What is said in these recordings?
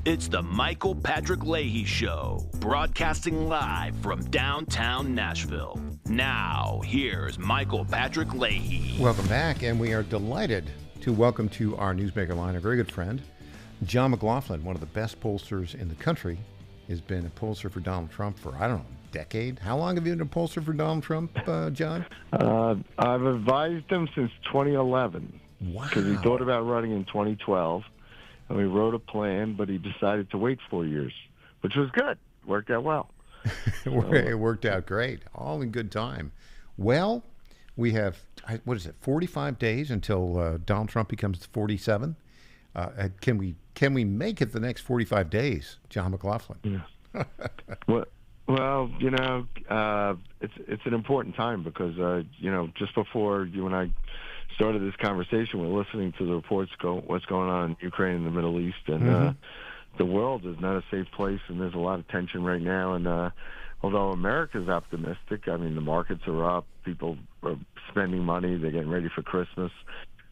It's the Michael Patrick Leahy Show, broadcasting live from downtown Nashville. Now, here's Michael Patrick Leahy. Welcome back, and we are delighted to welcome to our Newsmaker line a very good friend, John McLaughlin, one of the best pollsters in the country. Has been a pollster for Donald Trump for, I don't know, a decade. How long have you been a pollster for Donald Trump, John? I've advised him since 2011. Wow. Because he thought about running in 2012, and we wrote a plan, but he decided to wait 4 years, which was good. Worked out well. It worked out great. All in good time. Well, we have, 45 days until Donald Trump becomes 47? Can we make it the next 45 days, John McLaughlin? Yeah. Well, it's an important time because, just before you and I started this conversation, we're listening to the reports what's going on in Ukraine and the Middle East, and the world is not a safe place, and there's a lot of tension right now. And although America's optimistic, I mean, the markets are up, people are spending money, they're getting ready for Christmas.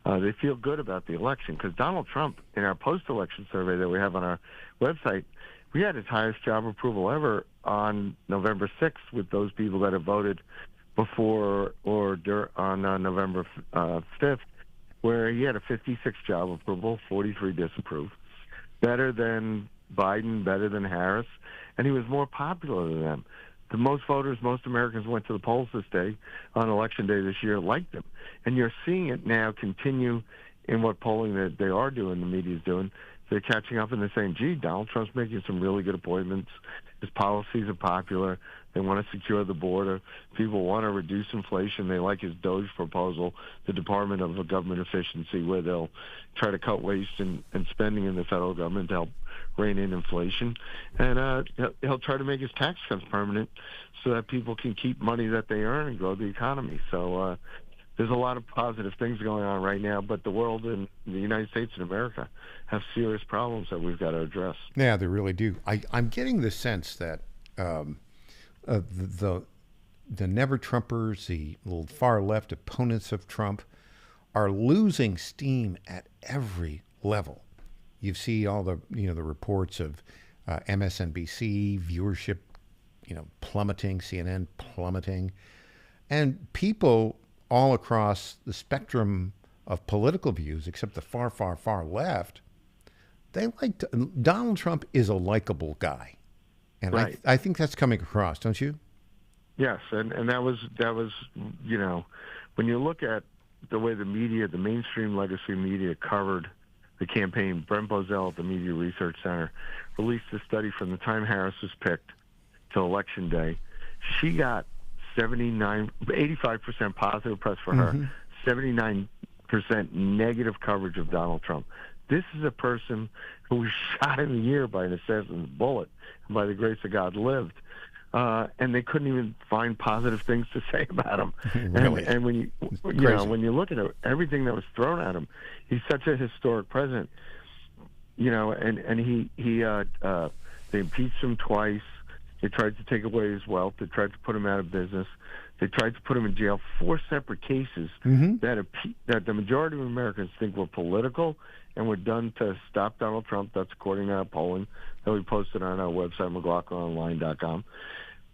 They feel good about the election because Donald Trump, in our post-election survey that we have on our website, we had his highest job approval ever on November 6th with those people that have voted before or on November 5th, where he had a 56 job approval, 43 disapprove. Better than Biden, better than Harris, and he was more popular than them. The most voters, most Americans went to the polls this day, on Election Day this year, liked him. And you're seeing it now continue in what polling that they are doing, the media's doing. They're catching up and they're saying, gee, Donald Trump's making some really good appointments. His policies are popular. They want to secure the border. People want to reduce inflation. They like his DOGE proposal, the Department of Government Efficiency, where they'll try to cut waste and spending in the federal government to help rein in inflation. And he'll try to make his tax cuts permanent so that people can keep money that they earn and grow the economy. So there's a lot of positive things going on right now, but the world and the United States and America have serious problems that we've got to address. Yeah, they really do. I'm getting the sense that the never-Trumpers, the little far-left opponents of Trump, are losing steam at every level. You see all the the reports of MSNBC viewership, plummeting, CNN plummeting, and people all across the spectrum of political views, except the far, far, far left, Donald Trump is a likable guy, and right. I think that's coming across, don't you? Yes, and that was when you look at the way the media, the mainstream legacy media covered the campaign. Brent Bozell at the Media Research Center released a study from the time Harris was picked till Election Day. She got 85% positive press for her, 79% negative coverage of Donald Trump. This is a person who was shot in the ear by an assassin's bullet, and by the grace of God lived. And they couldn't even find positive things to say about him. Really? And when when you look at everything that was thrown at him, he's such a historic president. And he they impeached him twice. They tried to take away his wealth. They tried to put him out of business. They tried to put him in jail. 4 separate cases that the majority of Americans think were political and were done to stop Donald Trump. That's according to our polling that we posted on our website, McLaughlinOnline.com.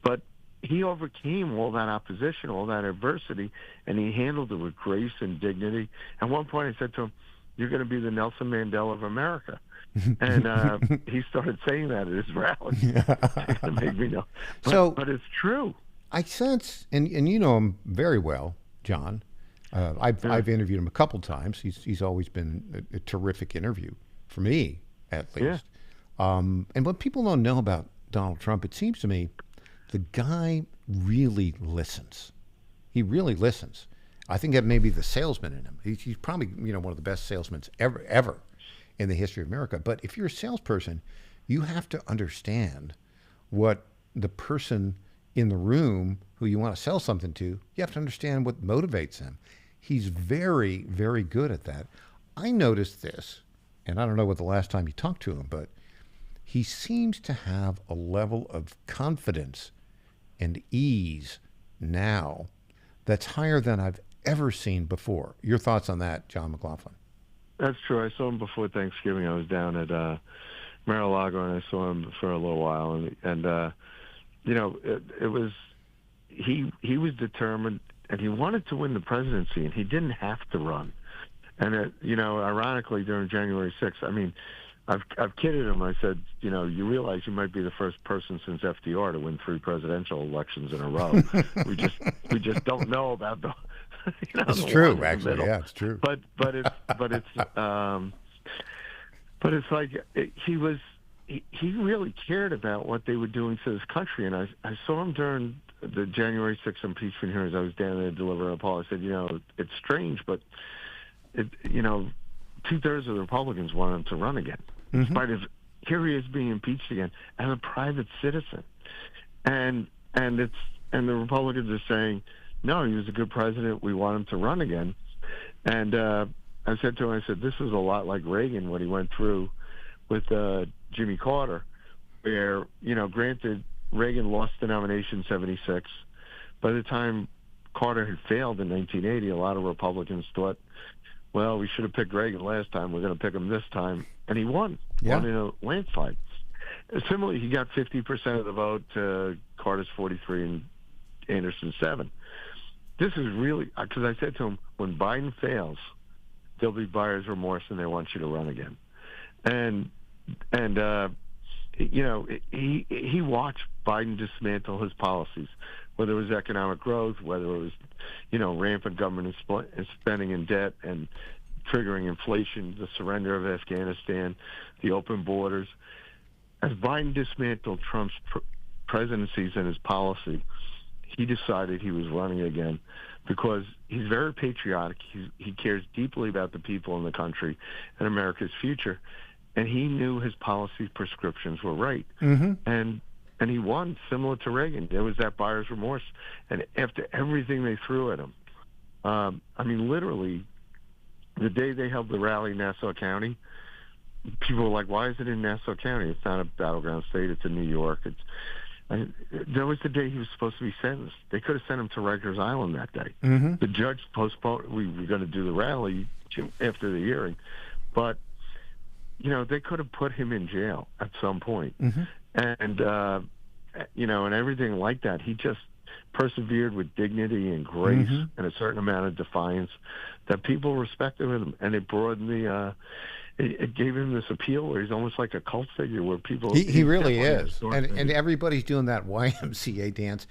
But he overcame all that opposition, all that adversity, and he handled it with grace and dignity. At one point, I said to him, "You're going to be the Nelson Mandela of America." And he started saying that at his rallies. It made me know. But it's true. I sense, and you know him very well, John. I've interviewed him a couple times. He's always been a terrific interview for me, at least. And what people don't know about Donald Trump, it seems to me, the guy really listens. He really listens. I think that may be the salesman in him. He's probably one of the best salesmen ever in the history of America. But if you're a salesperson, you have to understand what the person in the room who you want to sell something to, you have to understand what motivates them. He's very, very good at that. I noticed this, and I don't know what the last time you talked to him, but he seems to have a level of confidence and ease now that's higher than I've ever seen before. Your thoughts on that, John McLaughlin? That's true. I saw him before Thanksgiving. I was down at Mar-a-Lago, and I saw him for a little while, and it was he was determined, and he wanted to win the presidency, and he didn't have to run. And ironically, during January 6th, I mean, I've kidded him. I said, you realize you might be the first person since FDR to win 3 presidential elections in a row. we just don't know about the. It's the true, one in the actually. middle. Yeah, it's true. But it's like he really cared about what they were doing to this country, and I saw him during the January 6th impeachment hearings. I was down there delivering a poll. I said, it's strange, but it 2/3 of the Republicans want him to run again, in spite of here he is being impeached again as a private citizen, and the Republicans are saying, no, he was a good president. We want him to run again, and I said to him, this is a lot like Reagan when he went through with Jimmy Carter, where granted Reagan lost the nomination in '76. By the time Carter had failed in 1980, a lot of Republicans thought, well, we should have picked Reagan last time. We're going to pick him this time. And he won in a landslide. Similarly, he got 50% of the vote to Carter's 43 and Anderson's 7. This is really, because I said to him, when Biden fails, there'll be buyer's remorse and they want you to run again. And he watched Biden dismantle his policies, whether it was economic growth, whether it was, rampant government spending and debt and triggering inflation, the surrender of Afghanistan, the open borders. As Biden dismantled Trump's presidencies and his policy, he decided he was running again because he's very patriotic. He cares deeply about the people in the country and America's future. And he knew his policy prescriptions were right. And he won, similar to Reagan. There was that buyer's remorse. And after everything they threw at him, literally, the day they held the rally in Nassau County, people were like, why is it in Nassau County? It's not a battleground state. It's in New York. That was the day he was supposed to be sentenced. They could have sent him to Rikers Island that day. The judge postponed. We were going to do the rally after the hearing. But, they could have put him in jail at some point. And everything like that. He just persevered with dignity and grace and a certain amount of defiance that people respected him. And it broadened it gave him this appeal where he's almost like a cult figure where people... He really is. And everybody's doing that YMCA dance.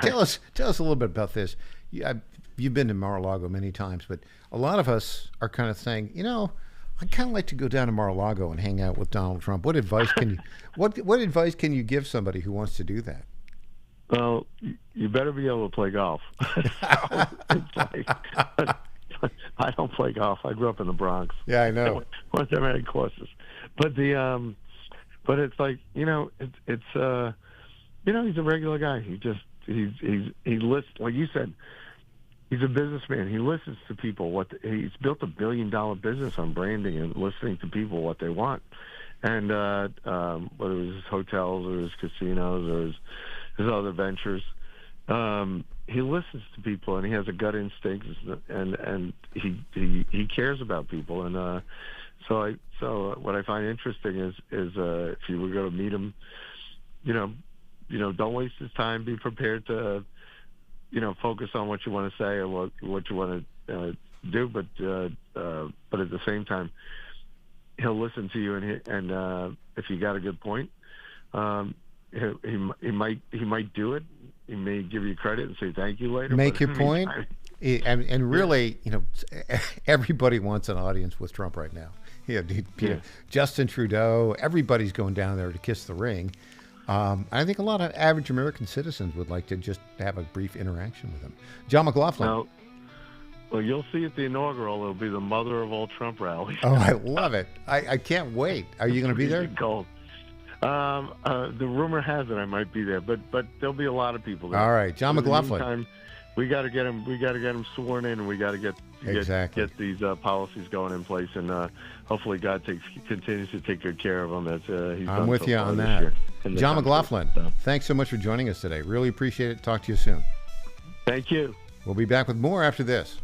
Tell us a little bit about this. You've been to Mar-a-Lago many times, but a lot of us are kind of saying, I'd kind of like to go down to Mar-a-Lago and hang out with Donald Trump. What advice can you what advice can you give somebody who wants to do that? Well, you better be able to play golf. I don't play golf. I grew up in the Bronx. Yeah, I know. Once I had courses, but but it's like he's a regular guy. He lists, like you said. He's a businessman. He listens to people. He's built $1 billion business on branding and listening to people what they want, and whether it was his hotels or his casinos or his other ventures, he listens to people and he has a gut instinct and he cares about people. And so what I find interesting is if you were going to meet him, don't waste his time. Be prepared to. Focus on what you want to say or what you want to do, but at the same time, he'll listen to you, and if you got a good point, he might do it. He may give you credit and say thank you later. Make your point, and really, everybody wants an audience with Trump right now. Justin Trudeau, everybody's going down there to kiss the ring. I think a lot of average American citizens would like to just have a brief interaction with him. John McLaughlin. Well, you'll see at the inaugural, it'll be the mother of all Trump rallies. Oh, I love it. I can't wait. Are you going to be there? Cold. The rumor has it I might be there, but there'll be a lot of people there. All right, John McLaughlin. Meantime, we got to get him. We got to get him sworn in, and we got to get these policies going in place, and hopefully God continues to take good care of them. I'm with you on that. John McLaughlin, thanks so much for joining us today. Really appreciate it. Talk to you soon. Thank you. We'll be back with more after this.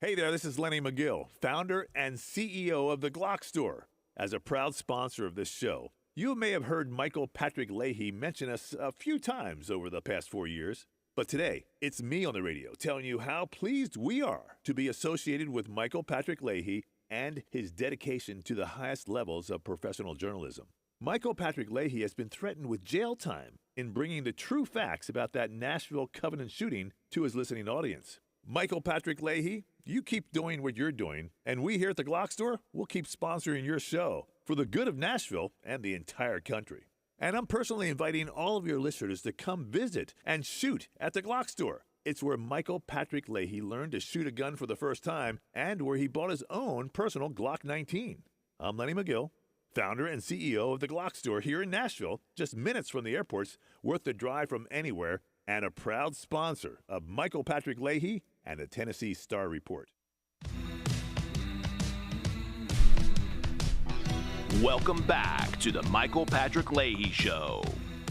Hey there, this is Lenny McGill, founder and CEO of The Glock Store. As a proud sponsor of this show, you may have heard Michael Patrick Leahy mention us a few times over the past 4 years. But today, it's me on the radio telling you how pleased we are to be associated with Michael Patrick Leahy and his dedication to the highest levels of professional journalism. Michael Patrick Leahy has been threatened with jail time in bringing the true facts about that Nashville Covenant shooting to his listening audience. Michael Patrick Leahy, you keep doing what you're doing, and we here at the Glock Store will keep sponsoring your show for the good of Nashville and the entire country. And I'm personally inviting all of your listeners to come visit and shoot at the Glock Store. It's where Michael Patrick Leahy learned to shoot a gun for the first time and where he bought his own personal Glock 19. I'm Lenny McGill, founder and CEO of the Glock Store here in Nashville, just minutes from the airports, worth the drive from anywhere, and a proud sponsor of Michael Patrick Leahy and the Tennessee Star Report. Welcome back to the Michael Patrick Leahy Show.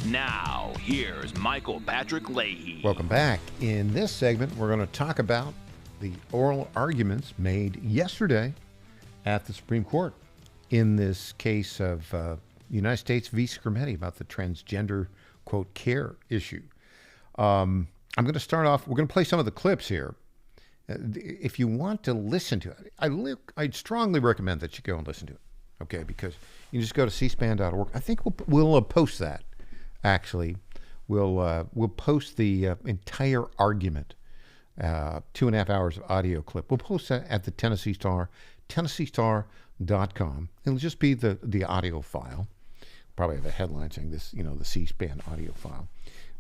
Now, here's Michael Patrick Leahy. Welcome back. In this segment, we're going to talk about the oral arguments made yesterday at the Supreme Court in this case of United States v. Scarametti about the transgender, quote, care issue. I'm going to start off, we're going to play some of the clips here. If you want to listen to it, I'd strongly recommend that you go and listen to it, okay? Because you can just go to cspan.org. I think we'll post that, actually. We'll post the entire argument, 2.5 hours of audio clip. We'll post that at the Tennessee Star, TennesseeStar.com. It'll just be the audio file. Probably have a headline saying this, the C-SPAN audio file.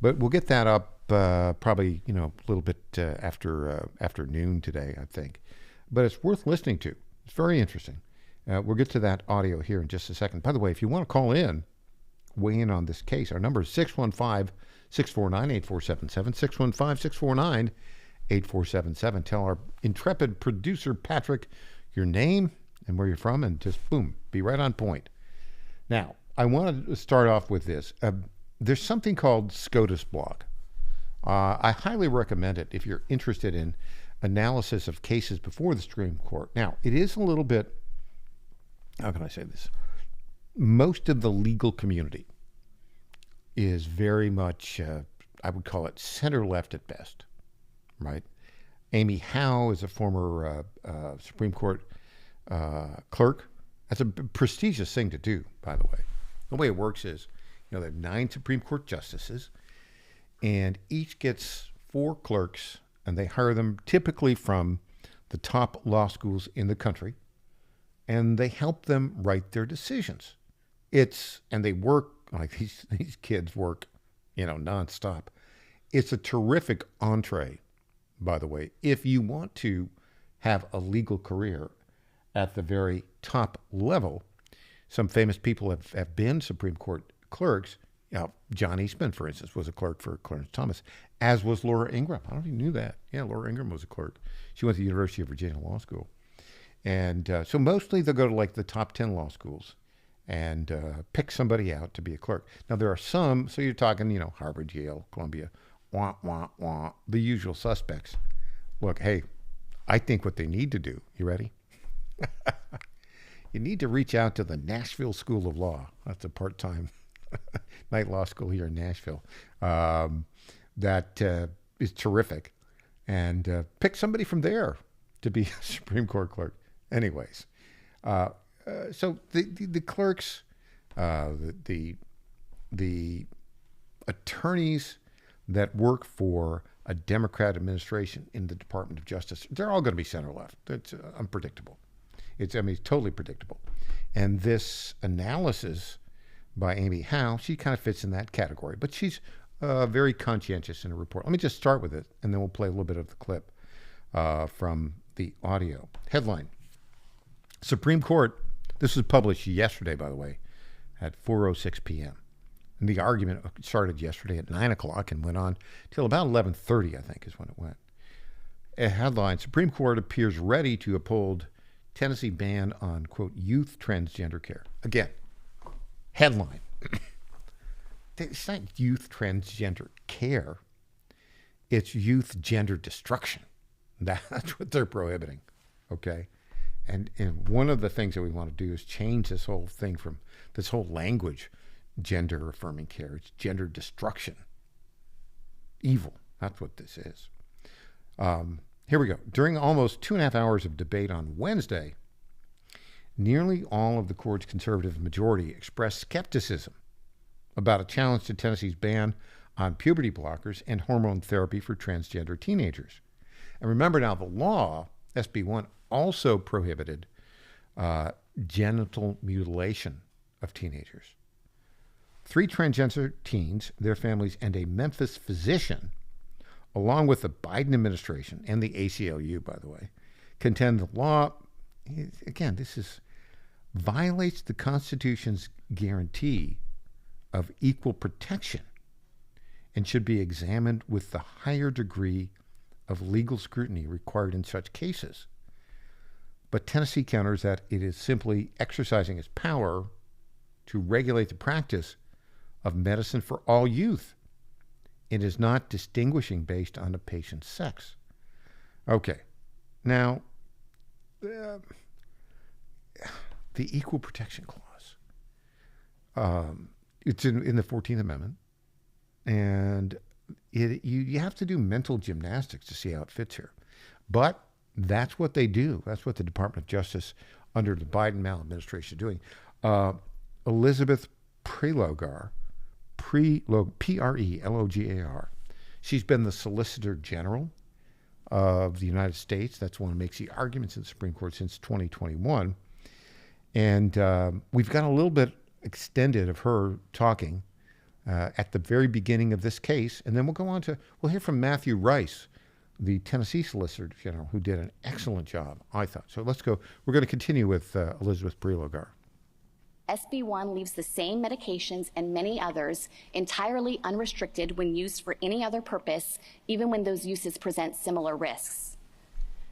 But we'll get that up probably, a little bit after noon today, I think. But it's worth listening to. It's very interesting. We'll get to that audio here in just a second. By the way, if you want to call in, weigh in on this case, our number is 615-649-8477, 615-649-8477. Tell our intrepid producer, Patrick, your name and where you're from, and just, boom, be right on point. Now, I want to start off with this. There's something called SCOTUS blog. I highly recommend it if you're interested in analysis of cases before the Supreme Court. Now, it is a little bit, how can I say this? Most of the legal community is very much, I would call it center-left at best, right? Amy Howe is a former Supreme Court clerk. That's a prestigious thing to do, by the way. The way it works is, they have 9 Supreme Court justices, and each gets 4 clerks, and they hire them typically from the top law schools in the country, and they help them write their decisions. And they work, like these kids work, nonstop. It's a terrific entree, by the way, if you want to have a legal career at the very top level. Some famous people have been Supreme Court clerks. John Eastman, for instance, was a clerk for Clarence Thomas, as was Laura Ingraham. I don't know if you knew that. Yeah, Laura Ingraham was a clerk. She went to the University of Virginia Law School. And so mostly they'll go to like the top 10 law schools and pick somebody out to be a clerk. Now there are some, so you're talking, Harvard, Yale, Columbia, the usual suspects. Look, hey, I think what they need to do, you ready? You need to reach out to the Nashville School of Law. That's a part-time night law school here in Nashville. That is terrific. And pick somebody from there to be a Supreme Court clerk. Anyways, so the clerks, the attorneys that work for a Democrat administration in the Department of Justice, they're all going to be center-left. It's unpredictable. It's totally predictable. And this analysis by Amy Howe, she kind of fits in that category. But she's very conscientious in her report. Let me just start with it, and then we'll play a little bit of the clip from the audio. Headline: Supreme Court, this was published yesterday, by the way, at 4:06 p.m. And the argument started yesterday at 9 o'clock and went on till about 11:30, I think, is when it went. A headline: Supreme Court appears ready to uphold Tennessee ban on, quote, youth transgender care. Again, headline. It's not youth transgender care. It's youth gender destruction. That's what they're prohibiting, okay? And one of the things that we want to do is change this whole thing from this whole language, gender affirming care. It's gender destruction. Evil. That's what this is. Here we go. During almost 2.5 hours of debate on Wednesday, nearly all of the court's conservative majority expressed skepticism about a challenge to Tennessee's ban on puberty blockers and hormone therapy for transgender teenagers. And remember now, the law, SB 1, also prohibited genital mutilation of teenagers. 3 transgender teens, their families, and a Memphis physician, along with the Biden administration and the ACLU, by the way, contend the law, again, violates the Constitution's guarantee of equal protection and should be examined with the higher degree of legal scrutiny required in such cases. But Tennessee counters that it is simply exercising its power to regulate the practice of medicine for all youth. It is not distinguishing based on a patient's sex. Okay, now, the Equal Protection Clause. It's in the 14th Amendment, and you have to do mental gymnastics to see how it fits here. But that's what they do. That's what the Department of Justice under the Biden administration is doing. Elizabeth Prelogar, Prelogar, she's been the Solicitor General of the United States. That's one who makes the arguments in the Supreme Court since 2021. And we've got a little bit extended of her talking at the very beginning of this case. And then we'll hear from Matthew Rice, the Tennessee Solicitor General, who did an excellent job, I thought. So let's go. We're going to continue with Elizabeth Prelogar. SB 1 leaves the same medications and many others entirely unrestricted when used for any other purpose, even when those uses present similar risks.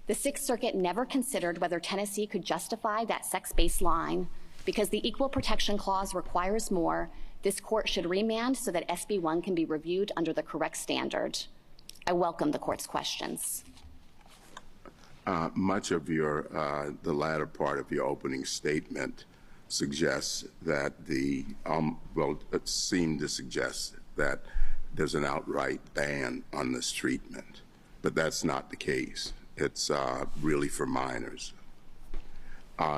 The Sixth Circuit never considered whether Tennessee could justify that sex-based line. Because the Equal Protection Clause requires more, this court should remand so that SB 1 can be reviewed under the correct standard. I welcome the court's questions. Much of the latter part of your opening statement suggests that it seemed to suggest that there's an outright ban on this treatment, but that's not the case. It's really for minors.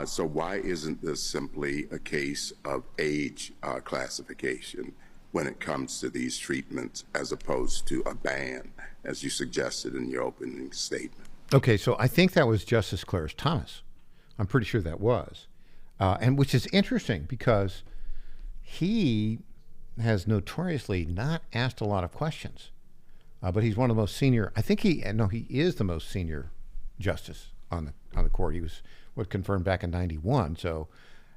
So why isn't this simply a case of age classification when it comes to these treatments as opposed to a ban, as you suggested in your opening statement? Okay, so I think that was Justice Clarence Thomas. I'm pretty sure that was. And which is interesting because he has notoriously not asked a lot of questions. But he's one of the most senior, he is the most senior justice on the court. He was confirmed back in 91, so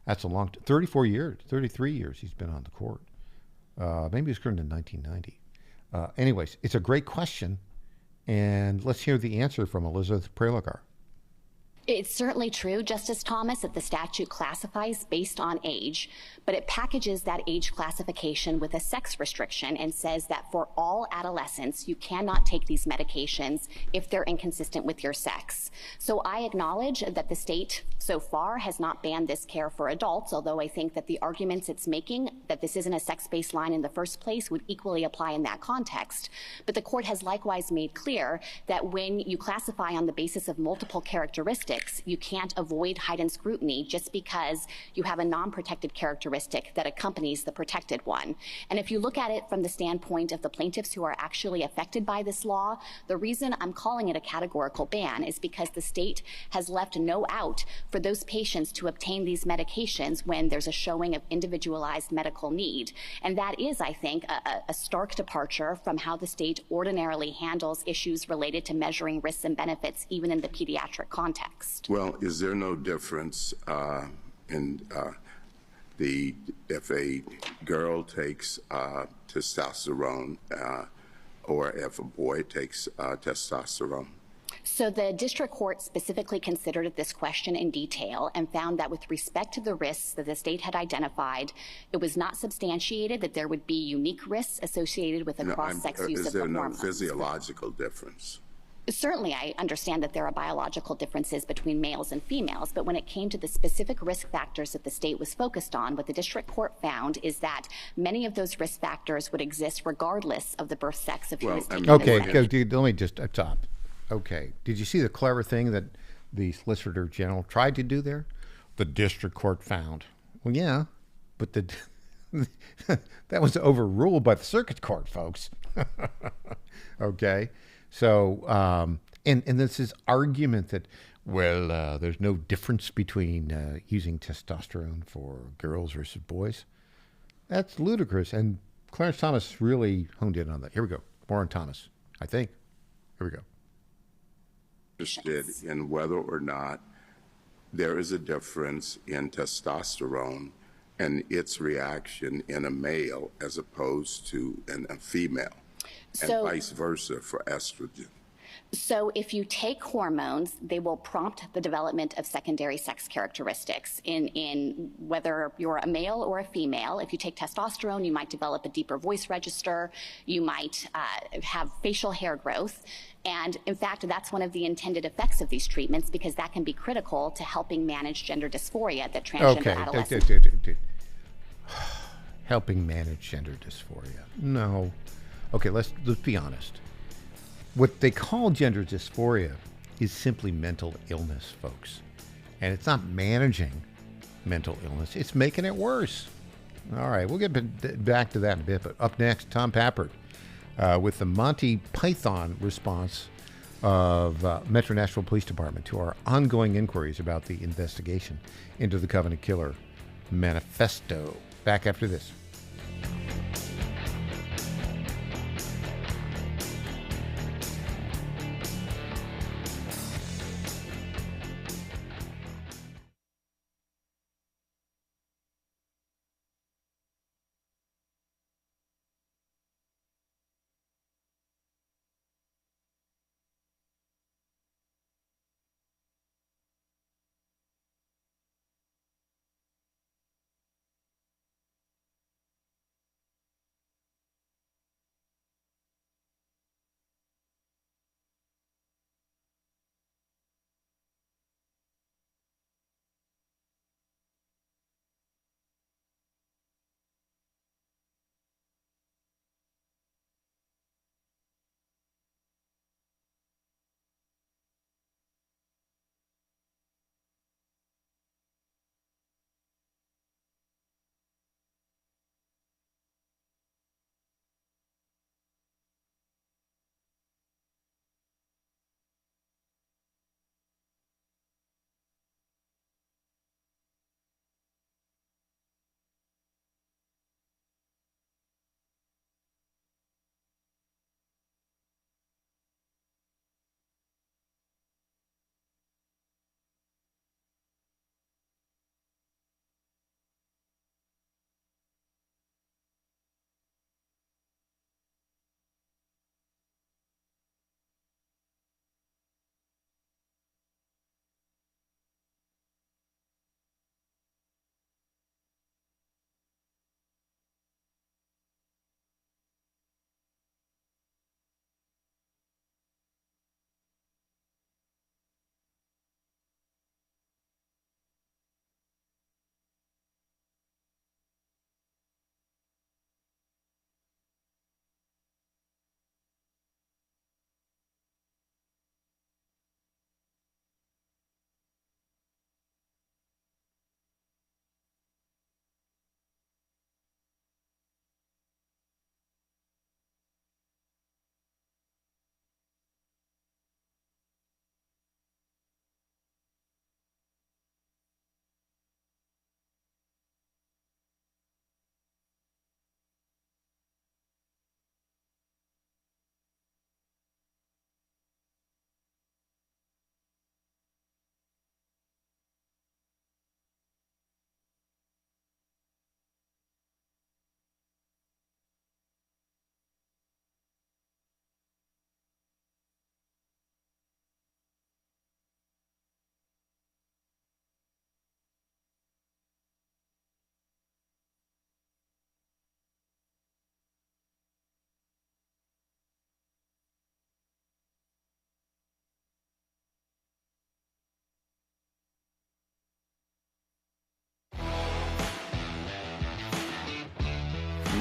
that's a long 33 years he's been on the court. Maybe he was confirmed in 1990. Anyways, it's a great question, and let's hear the answer from Elizabeth Prelogar. It's certainly true, Justice Thomas, that the statute classifies based on age, but it packages that age classification with a sex restriction and says that for all adolescents, you cannot take these medications if they're inconsistent with your sex. So I acknowledge that the state so far has not banned this care for adults, although I think that the arguments it's making that this isn't a sex-based line in the first place would equally apply in that context. But the court has likewise made clear that when you classify on the basis of multiple characteristics, you can't avoid heightened scrutiny just because you have a non-protected characteristic that accompanies the protected one. And if you look at it from the standpoint of the plaintiffs who are actually affected by this law, the reason I'm calling it a categorical ban is because the state has left no out for those patients to obtain these medications when there's a showing of individualized medical need. And that is, I think, a stark departure from how the state ordinarily handles issues related to measuring risks and benefits, even in the pediatric context. Well, is there no difference if a girl takes testosterone or if a boy takes testosterone? So the district court specifically considered this question in detail and found that with respect to the risks that the state had identified, it was not substantiated that there would be unique risks associated with the cross-sex use of the hormones. Is there no physiological difference? Certainly, I understand that there are biological differences between males and females, but when it came to the specific risk factors that the state was focused on, what the district court found is that many of those risk factors would exist regardless of the birth sex of who is taking Okay, the go, dude, let me just stop. Okay, did you see the clever thing that the Solicitor General tried to do there? The district court found. Well, yeah, but the that was overruled by the circuit court, folks. Okay, so and this is argument that there's no difference between using testosterone for girls versus boys. That's ludicrous, and Clarence Thomas really honed in on that. Here we go, more on Thomas, I think. Here we go. Interested in whether or not there is a difference in testosterone and its reaction in a male as opposed to in a female, and vice versa for estrogen. So if you take hormones, they will prompt the development of secondary sex characteristics in whether you're a male or a female. If you take testosterone, you might develop a deeper voice register. You might have facial hair growth. And in fact, that's one of the intended effects of these treatments because that can be critical to helping manage gender dysphoria that transgender adolescents. Helping manage gender dysphoria. No. Okay, let's be honest. What they call gender dysphoria is simply mental illness, folks. And it's not managing mental illness. It's making it worse. All right, we'll get back to that in a bit. But up next, Tom Pappert with the Monty Python response of Metro Nashville Police Department to our ongoing inquiries about the investigation into the Covenant Killer Manifesto. Back after this.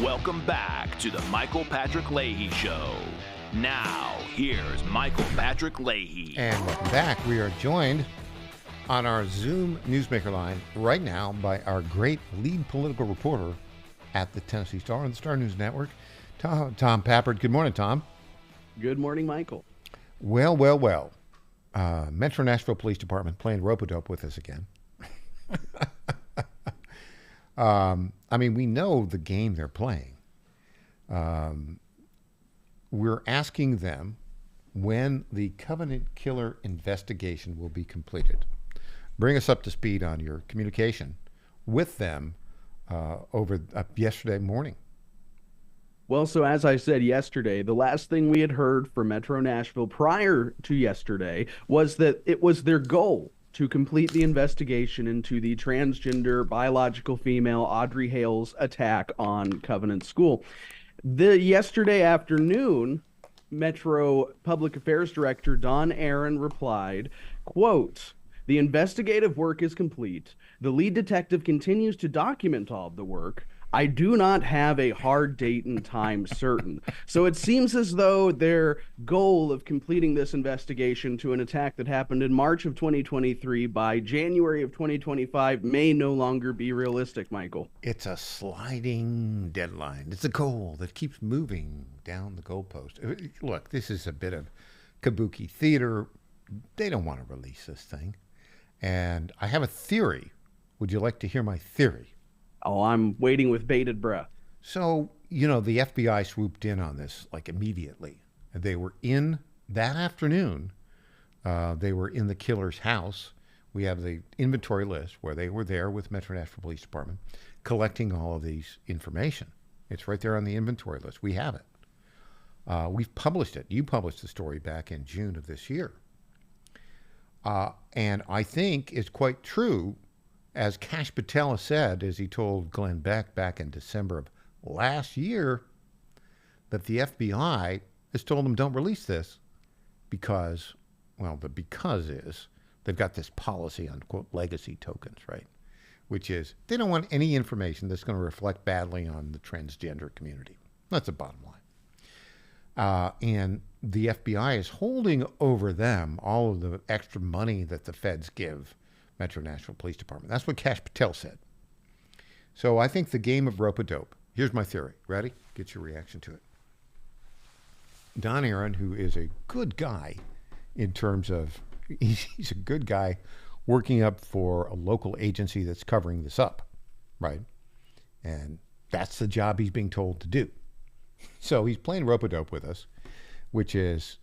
Welcome back to the Michael Patrick Leahy Show. Now, here's Michael Patrick Leahy. And welcome back. We are joined on our Zoom Newsmaker line right now by our great lead political reporter at the Tennessee Star and the Star News Network, Tom Pappard. Good morning, Tom. Good morning, Michael. Well. Metro Nashville Police Department playing rope-a-dope with us again. I mean, we know the game they're playing. We're asking them when the Covenant Killer investigation will be completed. Bring us up to speed on your communication with them over yesterday morning. Well, so as I said yesterday, the last thing we had heard from Metro Nashville prior to yesterday was that it was their goal to complete the investigation into the transgender biological female Audrey Hale's attack on Covenant School. Yesterday afternoon, Metro Public Affairs Director Don Aaron replied, quote, "The investigative work is complete. The lead detective continues to document all of the work. I do not have a hard date and time certain." So it seems as though their goal of completing this investigation to an attack that happened in March of 2023 by January of 2025 may no longer be realistic, Michael. It's a sliding deadline. It's a goal that keeps moving down the goalpost. Look, this is a bit of kabuki theater. They don't want to release this thing. And I have a theory. Would you like to hear my theory? Oh, I'm waiting with bated breath. So, the FBI swooped in on this like immediately. They were in that afternoon. They were in the killer's house. We have the inventory list where they were there with Metro Nashville Police Department collecting all of these information. It's right there on the inventory list. We have it. We've published it. You published the story back in June of this year. And I think it's quite true, as Kash Patel said, as he told Glenn Beck back in December of last year, that the FBI has told them don't release this because, well, the because is they've got this policy on, quote, legacy tokens, right? Which is they don't want any information that's going to reflect badly on the transgender community. That's the bottom line. And the FBI is holding over them all of the extra money that the feds give Metro Nashville Police Department. That's what Kash Patel said. So I think the game of rope-a-dope. Here's my theory. Ready? Get your reaction to it. Don Aaron, who is a good guy in terms of, he's a good guy working up for a local agency that's covering this up, right? And that's the job he's being told to do. So he's playing rope-a-dope with us, which is,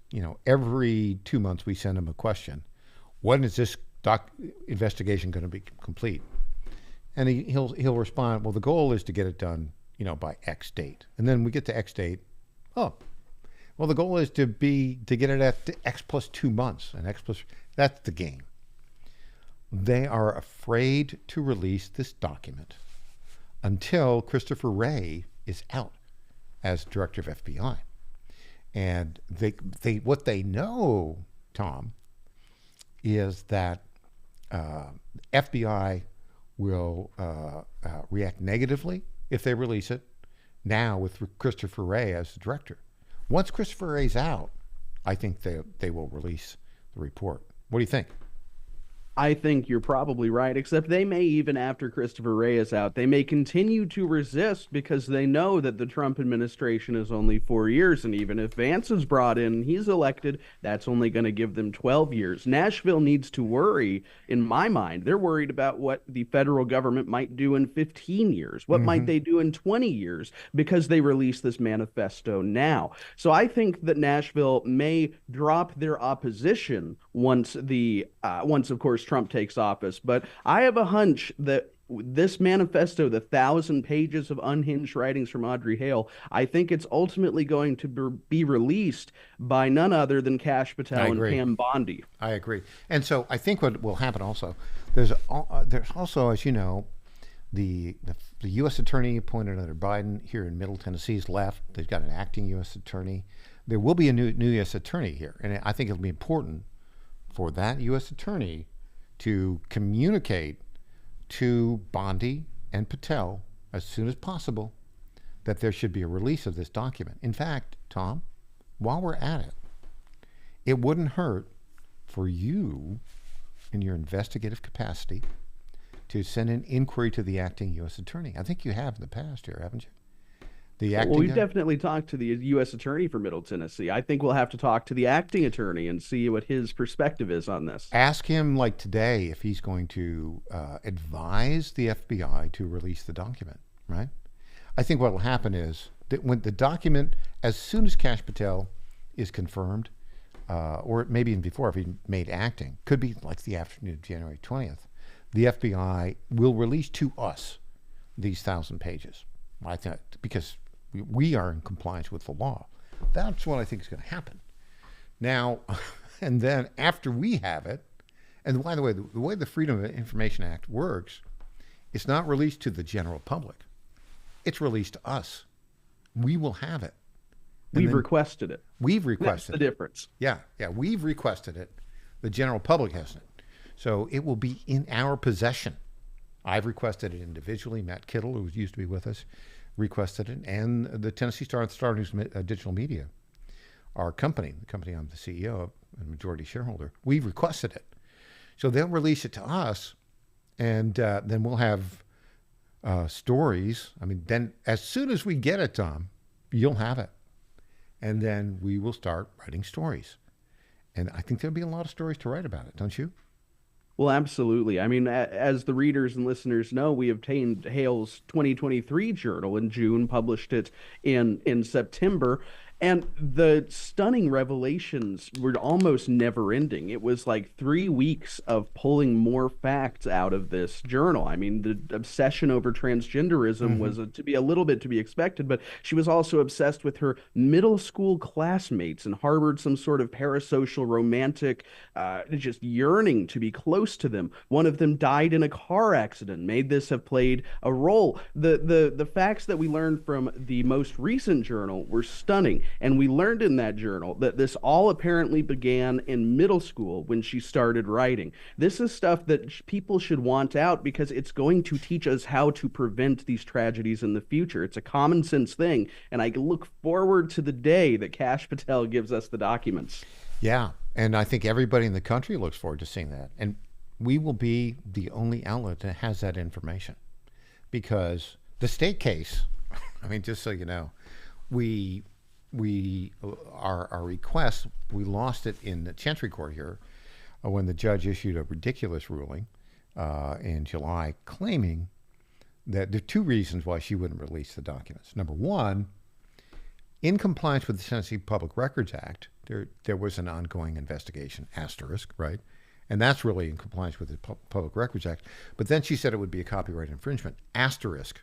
every 2 months we send him a question. When is this investigation going to be complete? And he'll respond, well, the goal is to get it done, by X date. And then we get to X date. Oh, well, the goal is to get it at X plus 2 months, and that's the game. They are afraid to release this document until Christopher Wray is out as director of FBI. And what they know, Tom, is that FBI will react negatively if they release it now with Christopher Wray as the director. Once Christopher Wray's out, I think they will release the report. What do you think? I think you're probably right, except they may, even after Christopher Wray is out, they may continue to resist because they know that the Trump administration is only 4 years, and even if Vance is brought in and he's elected, that's only going to give them 12 years. Nashville needs to worry, in my mind. They're worried about what the federal government might do in 15 years. What might they do in 20 years because they release this manifesto now? So I think that Nashville may drop their opposition once, of course, Trump takes office. But I have a hunch that this manifesto, the 1,000 pages of unhinged writings from Audrey Hale, I think it's ultimately going to be released by none other than Kash Patel and Pam Bondi. I agree. And so I think what will happen also, there's also, as you know, the U.S. attorney appointed under Biden here in Middle Tennessee is left. They've got an acting U.S. attorney. There will be a new U.S. attorney here. And I think it'll be important for that U.S. attorney to communicate to Bondi and Patel as soon as possible that there should be a release of this document. In fact, Tom, while we're at it, it wouldn't hurt for you, in your investigative capacity, to send an inquiry to the acting U.S. attorney. I think you have in the past here, haven't you? Well, we've definitely talked to the U.S. attorney for Middle Tennessee. I think we'll have to talk to the acting attorney and see what his perspective is on this. Ask him, like today, if he's going to advise the FBI to release the document, right? I think what will happen is that when the document, as soon as Kash Patel is confirmed, or maybe even before, if he made acting, could be like the afternoon of January 20th, the FBI will release to us these 1,000 pages. I think because we are in compliance with the law. That's what I think is going to happen. Now, and then after we have it, and by the way the Freedom of Information Act works, it's not released to the general public. It's released to us. We will have it. We've requested it. We've requested it. That's the difference. Yeah, we've requested it. The general public hasn't. So it will be in our possession. I've requested it individually. Matt Kittle, who used to be with us, requested it, and the Tennessee Star and Star News Digital Media, our company, the company I'm the CEO of and majority shareholder, we've requested it. So they'll release it to us, and then we'll have stories. I mean, then as soon as we get it, Tom, you'll have it. And then we will start writing stories. And I think there'll be a lot of stories to write about it, don't you? Well, absolutely. I mean, as the readers and listeners know, we obtained Hale's 2023 journal in June, published it in September. And the stunning revelations were almost never ending. It was like 3 weeks of pulling more facts out of this journal. I mean, the obsession over transgenderism was to be a little bit to be expected, but she was also obsessed with her middle school classmates and harbored some sort of parasocial romantic, just yearning to be close to them. One of them died in a car accident, made this have played a role. The facts that we learned from the most recent journal were stunning. And we learned in that journal that this all apparently began in middle school when she started writing. This is stuff that people should want out because it's going to teach us how to prevent these tragedies in the future. It's a common sense thing. And I look forward to the day that Kash Patel gives us the documents. Yeah. And I think everybody in the country looks forward to seeing that. And we will be the only outlet that has that information because the state case, I mean, just so you know, our request, we lost it in the Chancery Court here when the judge issued a ridiculous ruling in July claiming that there are two reasons why she wouldn't release the documents. Number one, in compliance with the Tennessee Public Records Act, there was an ongoing investigation, asterisk, right? And that's really in compliance with the Public Records Act. But then she said it would be a copyright infringement, asterisk.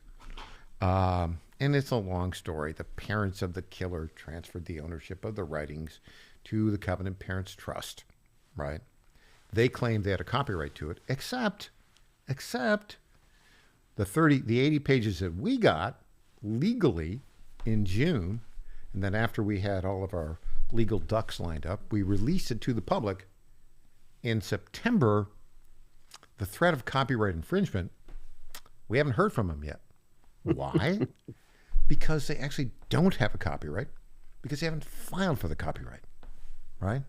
And it's a long story. The parents of the killer transferred the ownership of the writings to the Covenant Parents Trust, right? They claimed they had a copyright to it, except the 80 pages that we got legally in June, and then after we had all of our legal ducks lined up, we released it to the public in September. The threat of copyright infringement, we haven't heard from them yet. Why? Because they actually don't have a copyright, because they haven't filed for the copyright, right?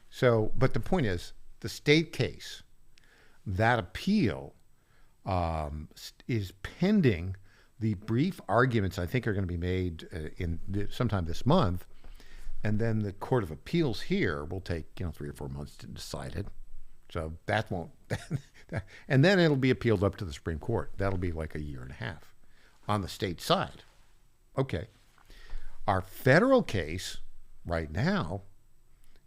So, but the point is, the state case, that appeal is pending. The brief arguments, I think, are going to be made sometime this month, and then the Court of Appeals here will take 3 or 4 months to decide it. So that won't, and then it'll be appealed up to the Supreme Court. That'll be like a year and a half on the state side. Okay. Our federal case right now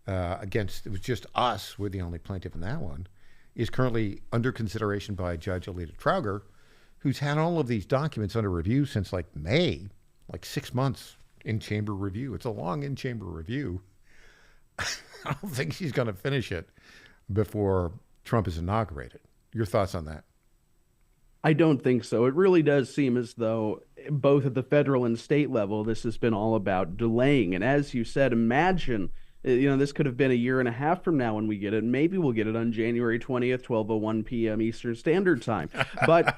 it was just us, we're the only plaintiff in that one, is currently under consideration by Judge Alita Trauger, who's had all of these documents under review since like May, like 6 months in chamber review. It's a long in-chamber review. I don't think she's going to finish it before Trump is inaugurated. Your thoughts on that? I don't think so. It really does seem as though both at the federal and state level, this has been all about delaying. And as you said, imagine This could have been a year and a half from now when we get it. Maybe we'll get it on January 20th, 12:01 p.m. Eastern Standard Time. But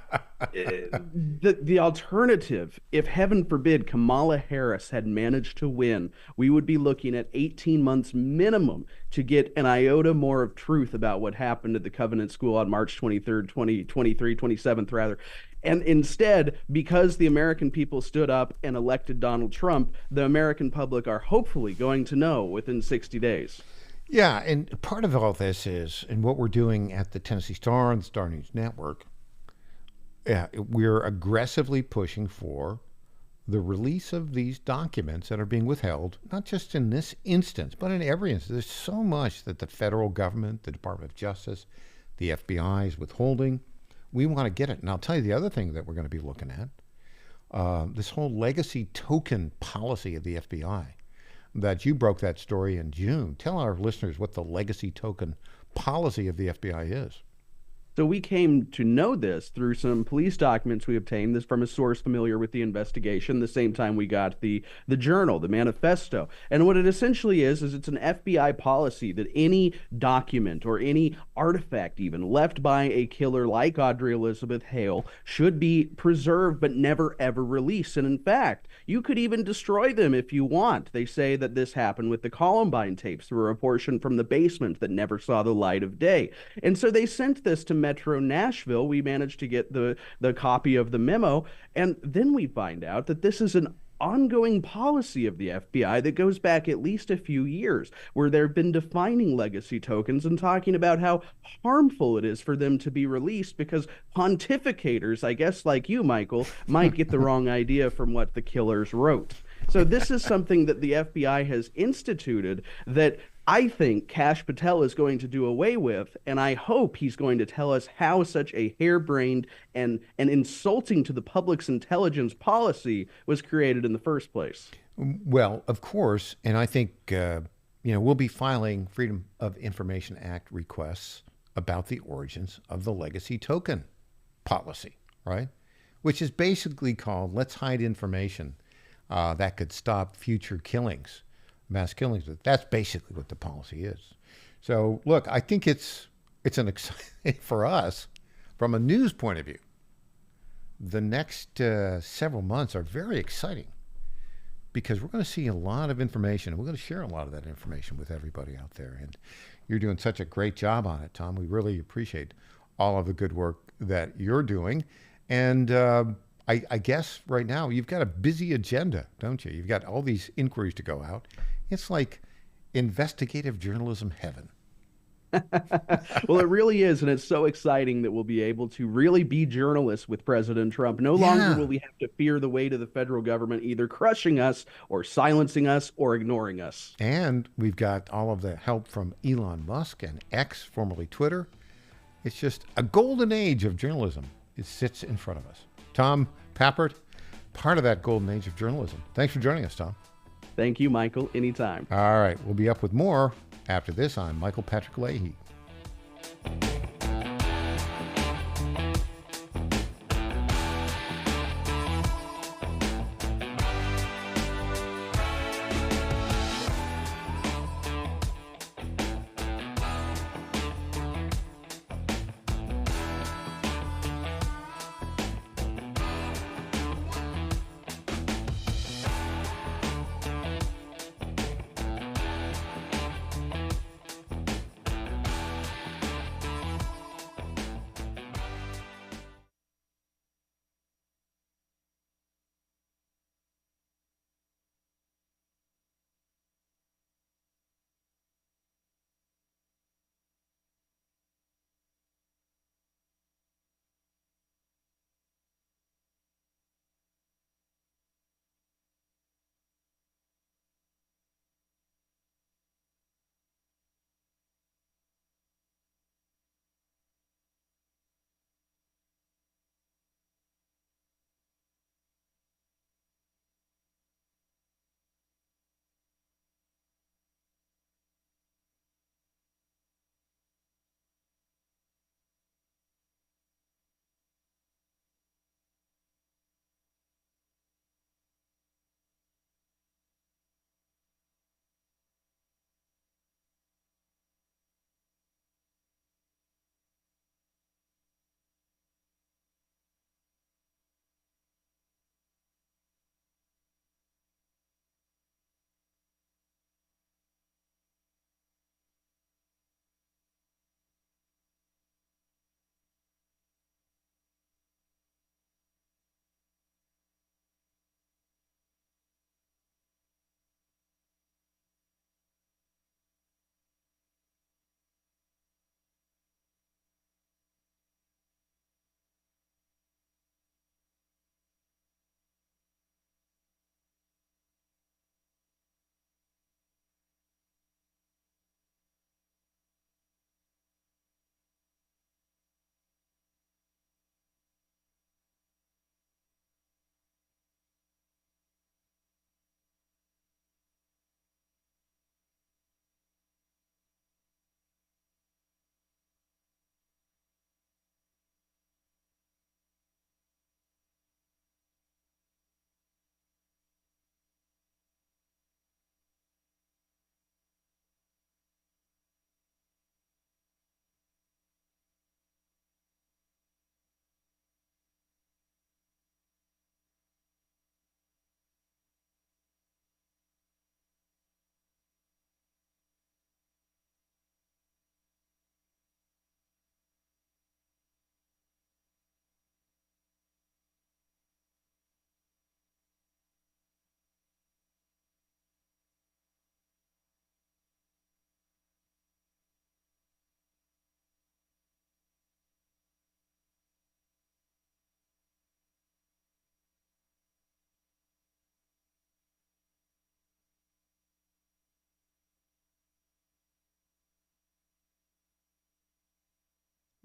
the alternative, if heaven forbid Kamala Harris had managed to win, we would be looking at 18 months minimum to get an iota more of truth about what happened at the Covenant School on March 23rd, 2023, 27th rather. And instead, because the American people stood up and elected Donald Trump, the American public are hopefully going to know within 60 days. Yeah, and part of all this is, and what we're doing at the Tennessee Star and the Star News Network, we're aggressively pushing for the release of these documents that are being withheld, not just in this instance, but in every instance. There's so much that the federal government, the Department of Justice, the FBI is withholding. We want to get it. And I'll tell you the other thing that we're going to be looking at, this whole legacy token policy of the FBI, that you broke that story in June. Tell our listeners what the legacy token policy of the FBI is. So we came to know this through some police documents we obtained, this from a source familiar with the investigation, the same time we got the journal, the manifesto. And what it essentially is it's an FBI policy that any document or any artifact even left by a killer like Audrey Elizabeth Hale should be preserved but never ever released. And in fact, you could even destroy them if you want. They say that this happened with the Columbine tapes through a portion from the basement that never saw the light of day. And so they sent this to Metro Nashville. We managed to get the copy of the memo, and then we find out that this is an ongoing policy of the FBI that goes back at least a few years, where they've been defining legacy tokens and talking about how harmful it is for them to be released because pontificators, I guess like you, Michael, might get the wrong idea from what the killers wrote. So this is something that the FBI has instituted that I think Kash Patel is going to do away with, and I hope he's going to tell us how such a harebrained and insulting to the public's intelligence policy was created in the first place. Well, of course, and I think we'll be filing Freedom of Information Act requests about the origins of the legacy token policy, right? Which is basically called "Let's hide information that could stop future killings." Mass killings. That's basically what the policy is. So, look, I think it's an exciting for us from a news point of view. The next several months are very exciting because we're going to see a lot of information, and we're going to share a lot of that information with everybody out there. And you're doing such a great job on it, Tom. We really appreciate all of the good work that you're doing. And I guess right now you've got a busy agenda, don't you? You've got all these inquiries to go out. It's like investigative journalism heaven. Well, it really is, and it's so exciting that we'll be able to really be journalists with President Trump. No longer will we have to fear the weight of the federal government either crushing us or silencing us or ignoring us. And we've got all of the help from Elon Musk and X, formerly Twitter. It's just a golden age of journalism. It sits in front of us. Tom Pappert, part of that golden age of journalism. Thanks for joining us, Tom. Thank you, Michael. Anytime. All right. We'll be up with more after this. I'm Michael Patrick Leahy.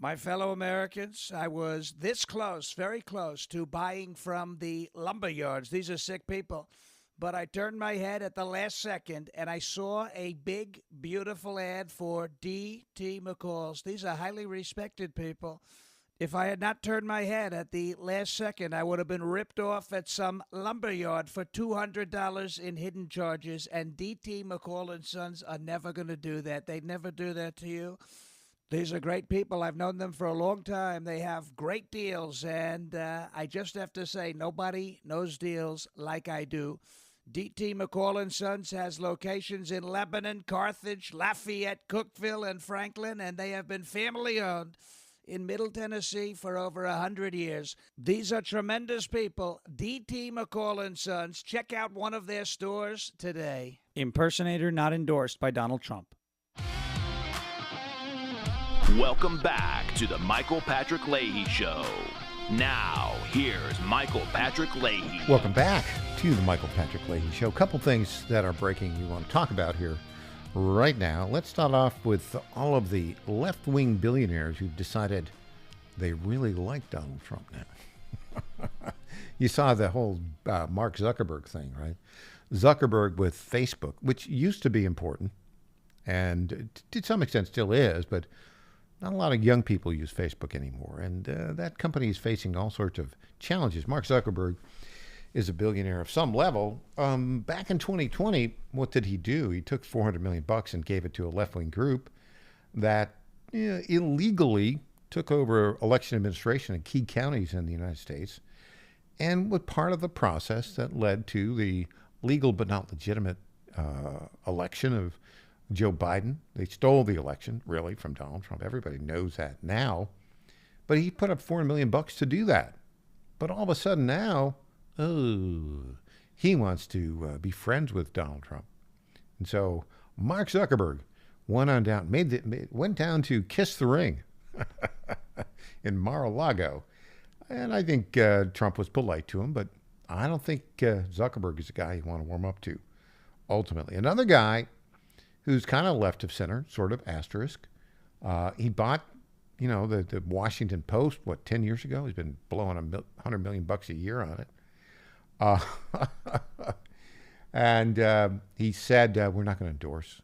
My fellow Americans, I was this close, very close, to buying from the lumber yards. These are sick people. But I turned my head at the last second, and I saw a big, beautiful ad for D.T. McCall's. These are highly respected people. If I had not turned my head at the last second, I would have been ripped off at some lumber yard for $200 in hidden charges, and D.T. McCall and Sons are never going to do that. They'd never do that to you. These are great people. I've known them for a long time. They have great deals, and I just have to say, nobody knows deals like I do. D.T. McCall & Sons has locations in Lebanon, Carthage, Lafayette, Cookeville, and Franklin, and they have been family-owned in Middle Tennessee for over 100 years. These are tremendous people. D.T. McCall & Sons. Check out one of their stores today. Impersonator not endorsed by Donald Trump. Welcome back to the Michael Patrick Leahy Show. Now, here's Michael Patrick Leahy. Welcome back to the Michael Patrick Leahy Show. A couple things that are breaking we want to talk about here right now. Let's start off with all of the left-wing billionaires who've decided they really like Donald Trump now. You saw the whole Mark Zuckerberg thing, right? Zuckerberg with Facebook, which used to be important and to some extent still is, but not a lot of young people use Facebook anymore, and that company is facing all sorts of challenges. Mark Zuckerberg is a billionaire of some level. Back in 2020, what did he do? He took $400 million and gave it to a left-wing group that illegally took over election administration in key counties in the United States, and was part of the process that led to the legal but not legitimate election of Joe Biden. They stole the election, really, from Donald Trump. Everybody knows that now. But he put up $400 million to do that. But all of a sudden now, he wants to be friends with Donald Trump. And so Mark Zuckerberg went down to kiss the ring in Mar-a-Lago. And I think Trump was polite to him, but I don't think Zuckerberg is a guy you want to warm up to, ultimately. Another guy who's kind of left of center, sort of asterisk. He bought, the Washington Post, 10 years ago? He's been blowing $100 million a year on it. And he said, we're not going to endorse.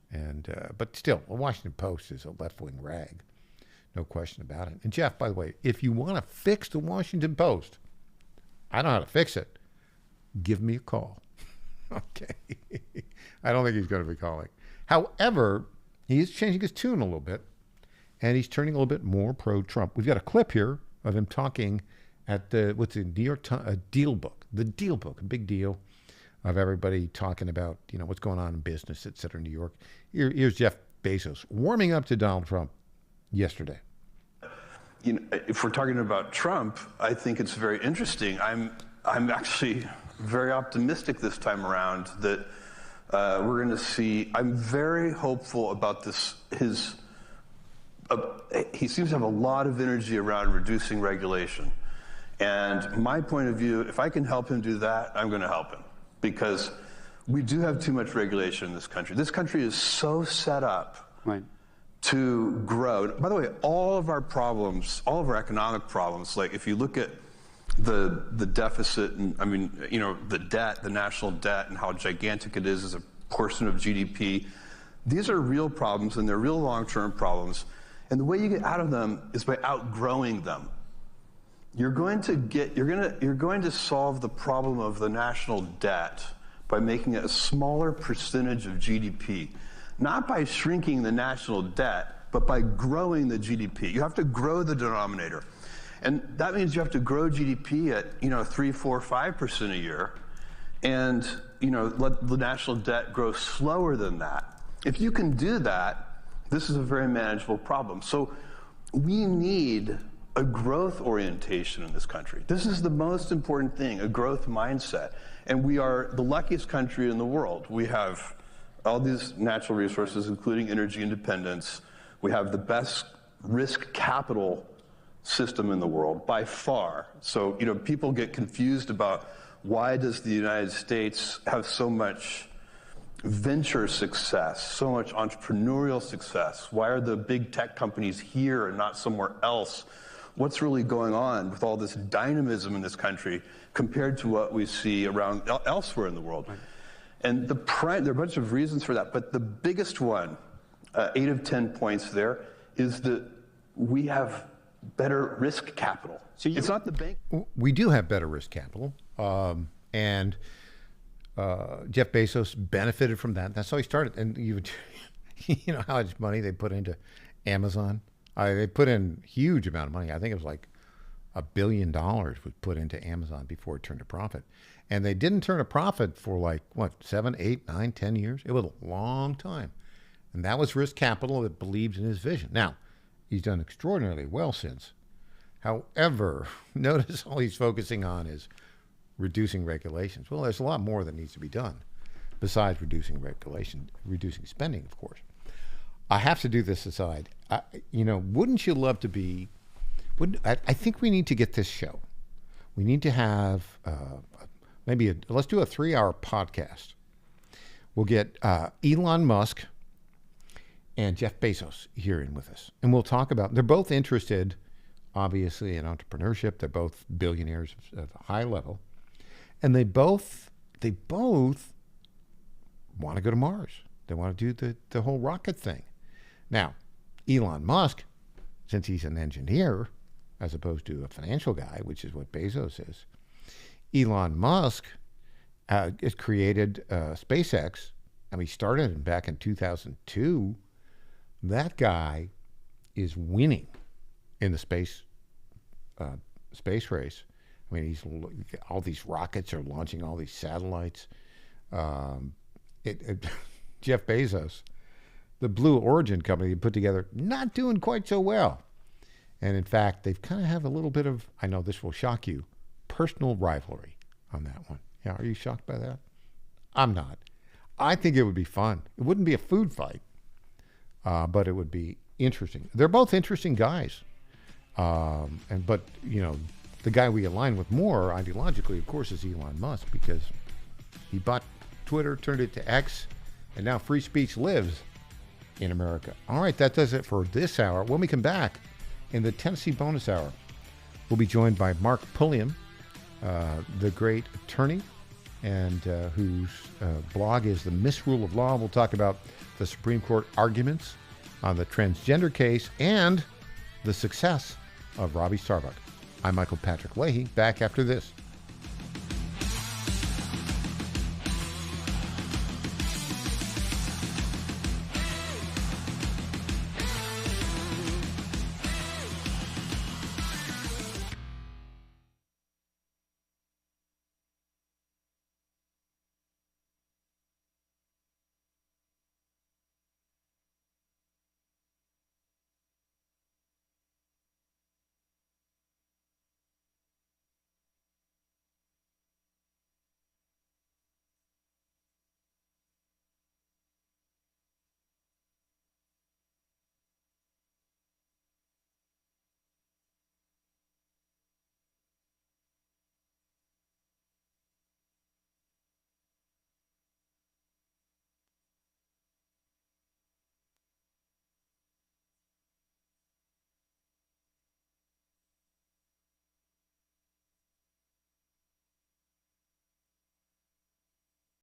But still, the Washington Post is a left-wing rag. No question about it. And Jeff, by the way, if you want to fix the Washington Post, I know how to fix it. Give me a call. Okay. I don't think he's going to be calling. However, he is changing his tune a little bit, and he's turning a little bit more pro-Trump. We've got a clip here of him talking at the New York Times Deal Book, the Deal Book, a big deal of everybody talking about what's going on in business, et cetera, in New York. Here's Jeff Bezos warming up to Donald Trump yesterday. If we're talking about Trump, I think it's very interesting. I'm actually very optimistic this time around that we're going to see. I'm very hopeful about this. He seems to have a lot of energy around reducing regulation. And my point of view, if I can help him do that, I'm going to help him. Because we do have too much regulation in this country. This country is so set up to grow. By the way, all of our problems, all of our economic problems, like if you look at the deficit, and the debt, the national debt, and how gigantic it is as a portion of GDP. These are real problems, and they're real long-term problems. And the way you get out of them is by outgrowing them. You're going to solve the problem of the national debt by making it a smaller percentage of GDP, not by shrinking the national debt, but by growing the GDP. You have to grow the denominator. And that means you have to grow GDP at 3, 4, 5% a year, and let the national debt grow slower than that. If you can do that, this is a very manageable problem. So we need a growth orientation in this country. This is the most important thing, a growth mindset. And we are the luckiest country in the world. We have all these natural resources, including energy independence. We have the best risk capital system in the world by far. So, people get confused about why does the United States have so much venture success, so much entrepreneurial success? Why are the big tech companies here and not somewhere else? What's really going on with all this dynamism in this country compared to what we see around elsewhere in the world? Right. And there are a bunch of reasons for that, but the biggest one, 8 of 10 points there, is that we have better risk capital. So it's not the bank. We do have better risk capital, and Jeff Bezos benefited from that. That's how he started. And you know how much money they put into Amazon? They put in a huge amount of money. I think it was like $1 billion was put into Amazon before it turned a profit. And they didn't turn a profit for like, 7, 8, 9, 10 years? It was a long time. And that was risk capital that believed in his vision. Now, he's done extraordinarily well since. However, notice all he's focusing on is reducing regulations. Well, there's a lot more that needs to be done besides reducing regulation, reducing spending, of course. I have to do this aside. Wouldn't you love to be? I think we need to get this show. We need to have let's do a 3-hour podcast. We'll get Elon Musk and Jeff Bezos here in with us, and we'll talk about. They're both interested, obviously, in entrepreneurship. They're both billionaires at a high level, and they both want to go to Mars. They want to do the whole rocket thing. Now, Elon Musk, since he's an engineer as opposed to a financial guy, which is what Bezos is, Elon Musk has created SpaceX. I mean, he started it back in 2002. That guy is winning in the space race. I mean, all these rockets are launching all these satellites. Jeff Bezos, the Blue Origin company he put together, not doing quite so well. And in fact, they've kind of have a little bit of, I know this will shock you, personal rivalry on that one. Yeah, are you shocked by that? I'm not. I think it would be fun. It wouldn't be a food fight, but it would be interesting. They're both interesting guys. But the guy we align with more ideologically, of course, is Elon Musk, because he bought Twitter, turned it to X, and now free speech lives in America. All right, that does it for this hour. When we come back in the Tennessee bonus hour, we'll be joined by Mark Pulliam, the great attorney, and whose blog is The Misrule of Law. We'll talk about the Supreme Court arguments on the transgender case and the success of Robbie Starbuck. I'm Michael Patrick Leahy, back after this.